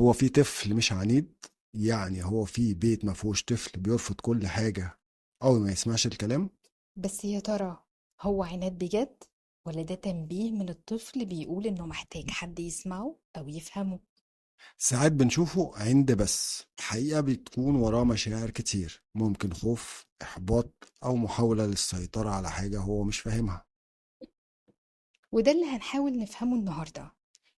هو في طفل مش عنيد؟ يعني هو في بيت ما فيهوش طفل بيرفض كل حاجة أو ما يسمعش الكلام؟ بس يا ترى هو عناد بجد ولا ده تنبيه من الطفل بيقول إنه محتاج حد يسمعه أو يفهمه؟ ساعات بنشوفه عند، بس الحقيقة بتكون وراه مشاعر كتير، ممكن خوف، إحباط، أو محاولة للسيطرة على حاجة هو مش فاهمها. وده اللي هنحاول نفهمه النهاردة.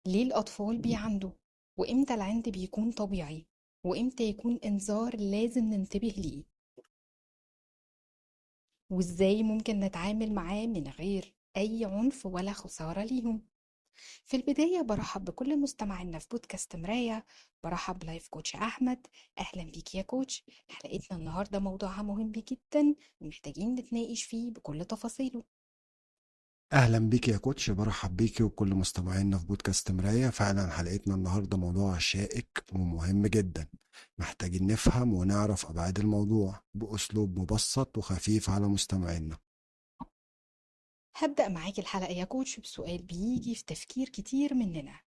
ليه الأطفال بيعندوا؟ وإمتى العند بيكون طبيعي؟ وإمتى يكون إنذار لازم ننتبه ليه؟ وإزاي ممكن نتعامل معاه من غير أي عنف ولا خسارة ليهم؟ في البداية برحب بكل مستمعينا في بودكاست مراية. برحب بلايف كوتش أحمد. أهلا بيك يا كوتش. حلقتنا النهاردة موضوعها مهم جدا ومحتاجين نتناقش فيه بكل تفاصيله. أهلا بيك يا كوتش، برحب بيكي وكل مستمعينا في بودكاست مراية. فعلا حلقتنا النهاردة موضوع شائك ومهم جدا، محتاجين نفهم ونعرف أبعاد الموضوع بأسلوب مبسط وخفيف على مستمعينا. هبدأ معاكي الحلقة يا كوتش بسؤال بيجي في تفكير كتير مننا.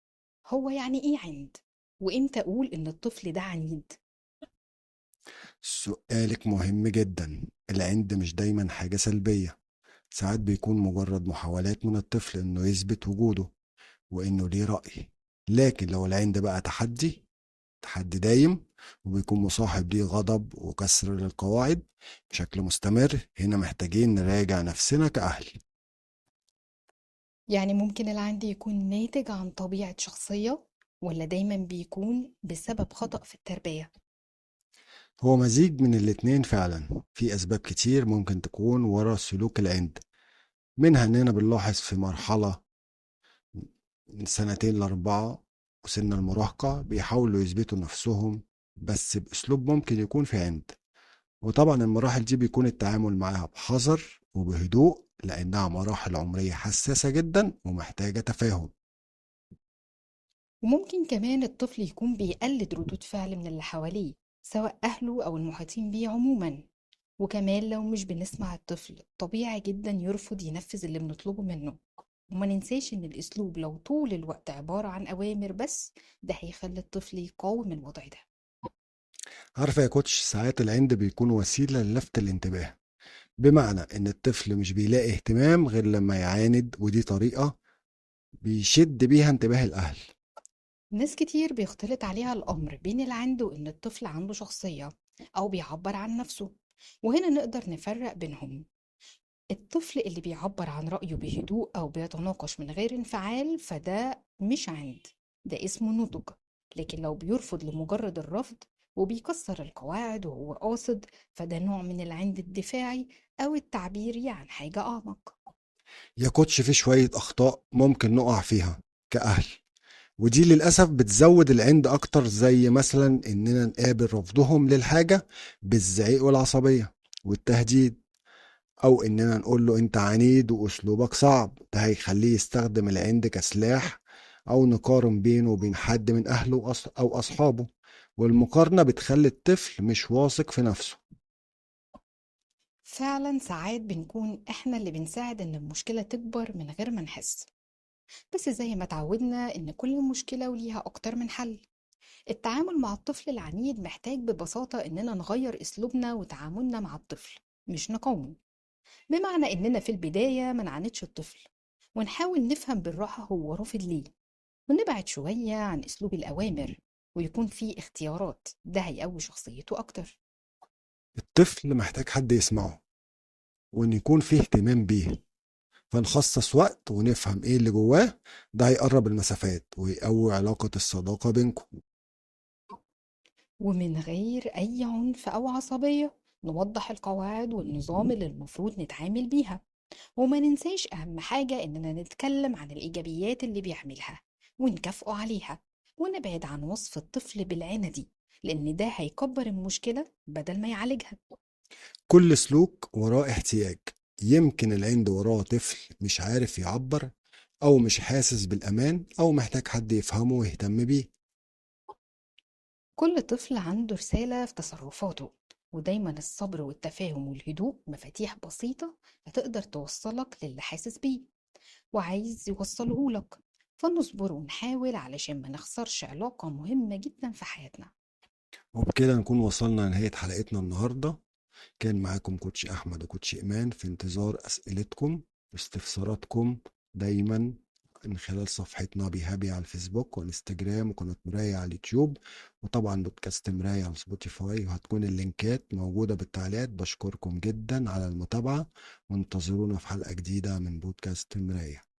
هو يعني إيه عند؟ وإمتى أقول إن الطفل ده عنيد؟ سؤالك مهم جدا. العند مش دايما حاجة سلبية، ساعات بيكون مجرد محاولات من الطفل إنه يثبت وجوده وإنه ليه رأي. لكن لو العند بقى تحدي دايم وبيكون مصاحب ليه غضب وكسر للقواعد بشكل مستمر، هنا محتاجين نراجع نفسنا كأهل. يعني ممكن العند يكون ناتج عن طبيعة شخصية ولا دايما بيكون بسبب خطأ في التربية؟ هو مزيج من الاتنين فعلا، في أسباب كتير ممكن تكون ورا سلوك العند، منها إننا بنلاحظ في مرحلة من 2 ل4 وسن المراهقة بيحاولوا يثبتوا نفسهم بس بأسلوب ممكن يكون في عند. وطبعا المراحل دي بيكون التعامل معاها بحذر وبهدوء، لأنها مراحل عمرية حساسة جدا ومحتاجة تفاهم. وممكن كمان الطفل يكون بيقلد ردود فعل من اللي حواليه، سواء أهله أو المحيطين بيه عموما. وكمان لو مش بنسمع الطفل طبيعي جدا يرفض ينفذ اللي بنطلبه منه. وما ننساش إن الأسلوب لو طول الوقت عبارة عن أوامر بس، ده هيخلي الطفل يقاوم الوضع ده. عارفة يا كوتش، ساعات العند بيكون وسيلة للفت الانتباه، بمعنى إن الطفل مش بيلاقي اهتمام غير لما يعاند، ودي طريقة بيشد بيها انتباه الأهل. ناس كتير بيختلط عليها الأمر بين العند وإن الطفل عنده شخصية أو بيعبر عن نفسه. وهنا نقدر نفرق بينهم. الطفل اللي بيعبر عن رأيه بهدوء أو بيتناقش من غير انفعال فده مش عند، ده اسمه نضج. لكن لو بيرفض لمجرد الرفض وبيكسر القواعد وهو قاصد، فده نوع من العند الدفاعي أو التعبيري عن حاجة أعمق. يا كوتش، في شوية أخطاء ممكن نقع فيها كأهل، ودي للأسف بتزود العند أكتر، زي مثلا إننا نقابل رفضهم للحاجة بالزعيق والعصبية والتهديد، أو إننا نقول له أنت عنيد وأسلوبك صعب، ده هيخليه يستخدم العند كسلاح. أو نقارن بينه وبين حد من أهله أو أصحابه، والمقارنة بتخلي الطفل مش واثق في نفسه. فعلا ساعات بنكون احنا اللي بنساعد ان المشكلة تكبر من غير ما نحس. بس زي ما اتعودنا ان كل مشكلة وليها اكتر من حل. التعامل مع الطفل العنيد محتاج ببساطة إننا نغير أسلوبنا وتعاملنا مع الطفل، مش نقاومه. بمعنى إننا في البداية ما نعاندش الطفل، ونحاول نفهم بالراحة هو رافض ليه، ونبعد شوية عن أسلوب الأوامر، ويكون فيه اختيارات، ده هيقوي شخصيته أكتر. الطفل محتاج حد يسمعه وإن يكون فيه اهتمام بيه، فنخصص وقت ونفهم إيه اللي جواه. ده هيقرب المسافات ويقوي علاقة الصداقة بينكم. ومن غير أي عنف أو عصبية نوضح القواعد والنظام اللي المفروض نتعامل بيها. وما ننساش أهم حاجة إننا نتكلم عن الإيجابيات اللي بيعملها ونكافئه عليها، ونبعد عن وصف الطفل بالعنة، لأن ده هيكبر المشكلة بدل ما يعالجها. كل سلوك وراه احتياج، يمكن العند وراه طفل مش عارف يعبر، أو مش حاسس بالأمان، أو محتاج حد يفهمه ويهتم بيه. كل طفل عنده رسالة في تصرفاته، ودايما الصبر والتفاهم والهدوء مفاتيح بسيطة هتقدر توصلك للي حاسس بيه وعايز يوصله لك. فنصبر ونحاول علشان ما نخسرش علاقة مهمة جدا في حياتنا. وبكده نكون وصلنا لنهاية حلقتنا النهاردة. كان معاكم كوتش أحمد وكوتش إيمان في انتظار أسئلتكم واستفساراتكم دايما من خلال صفحتنا بيهابي على الفيسبوك وانستجرام وقناة مراية على اليوتيوب، وطبعا بودكاست مراية على سبوتيفاي، وهتكون اللينكات موجودة بالتعليقات. بشكركم جدا على المتابعة، وانتظرونا في حلقة جديدة من بودكاست مراية.